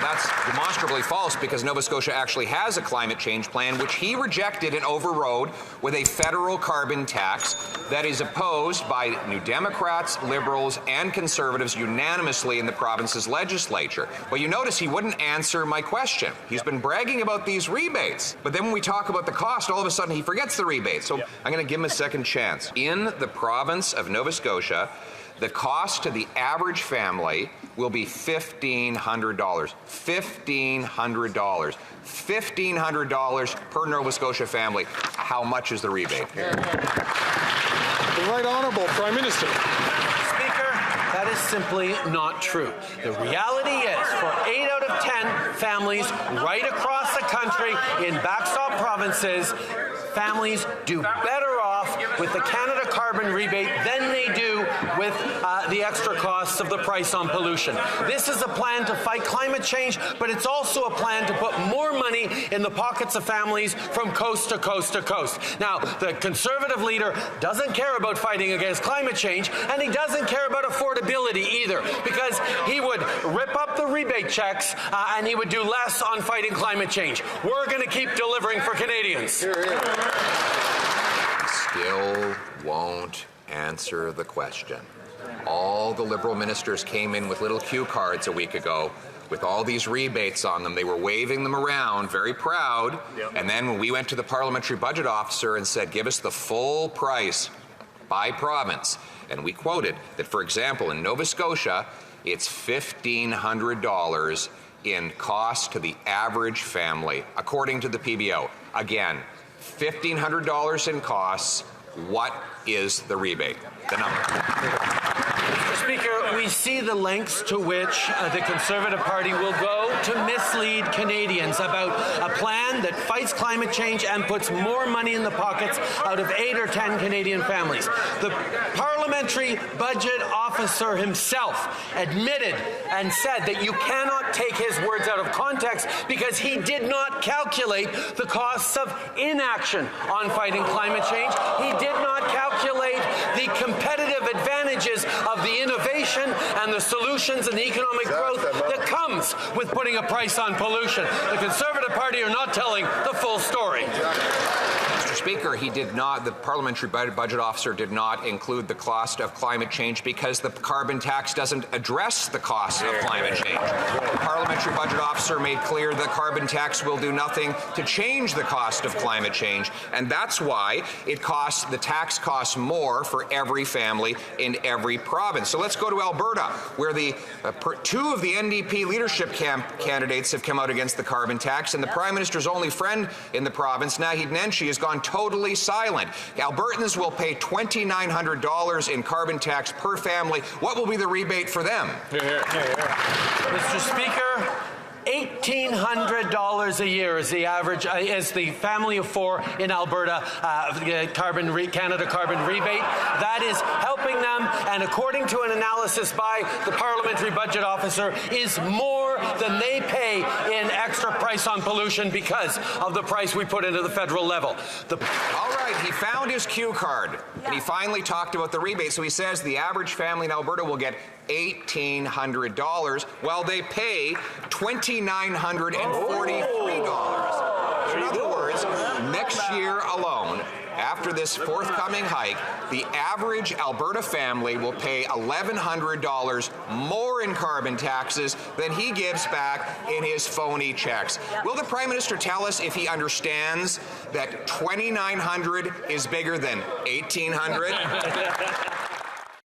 that's demonstrably false because Nova Scotia actually has a climate change plan, which he rejected and overrode with a federal carbon tax that is opposed by New Democrats, Liberals, and Conservatives unanimously in the province's legislature. But you notice he wouldn't answer my question. He's been bragging about these rebates, but then when we talk about the cost, all of a sudden he forgets the rebates. So I'm going to give him a second chance. In the province of Nova Scotia, the cost to the average family will be $1,500. $1,500. $1,500 per Nova Scotia family. How much is the rebate? The Right Honourable Prime Minister. Speaker, that is simply not true. The reality is, for 8 out of 10 families right across the country in backstop provinces, families do better off with the Canada carbon rebate than they do with the extra costs of the price on pollution. This is a plan to fight climate change, but it's also a plan to put more money in the pockets of families from coast to coast to coast. Now, the Conservative leader doesn't care about fighting against climate change, and he doesn't care about affordability either, because he would rip up the rebate checks and he would do less on fighting climate change. We're going to keep delivering for Canadians. Hear, hear. Still won't answer the question. All the Liberal ministers came in with little cue cards a week ago with all these rebates on them. They were waving them around, very proud. Yep. And then when we went to the parliamentary budget officer and said, give us the full price by province, and we quoted that, for example, in Nova Scotia, it's $1,500 in cost to the average family, according to the PBO. Again, $1,500 in costs. What is the rebate? The number. Mr. Speaker, we see the lengths to which the Conservative Party will go to mislead Canadians about a plan that fights climate change and puts more money in the pockets out of 8 or 10 Canadian families. The parliamentary budget officer himself admitted and said that you cannot take his words out of context because he did not calculate the costs of inaction on fighting climate change. He did not calculate the competitive advantages of the innovation and the solutions and the economic growth that comes with putting a price on pollution. The Conservative Party are not telling the full story. Mr. Speaker, he did not, the parliamentary budget officer did not include the cost of climate change because the carbon tax doesn't address the cost of climate change. The parliamentary budget officer made clear the carbon tax will do nothing to change the cost of climate change, and that's why it costs, the tax costs more for every family in every province. So let's go to Alberta, where the two of the NDP leadership candidates have come out against the carbon tax, and the Prime Minister's only friend in the province, Naheed Nenshi, has gone totally silent. Albertans will pay $2,900 in carbon tax per family. What will be the rebate for them? Mr. Speaker, $1,800 a year is the average, is the family of 4 in Alberta Canada carbon rebate. That is helping them, and according to an analysis by the parliamentary budget officer, is more than they pay in extra price on pollution because of the price we put into the federal level. All right, he found his cue card, and he finally talked about the rebate. So he says the average family in Alberta will get $1,800 while they pay $2,943. In other words, next year alone, after this forthcoming hike, the average Alberta family will pay $1,100 more in carbon taxes than he gives back in his phony checks. Will the Prime Minister tell us if he understands that $2,900 is bigger than $1,800?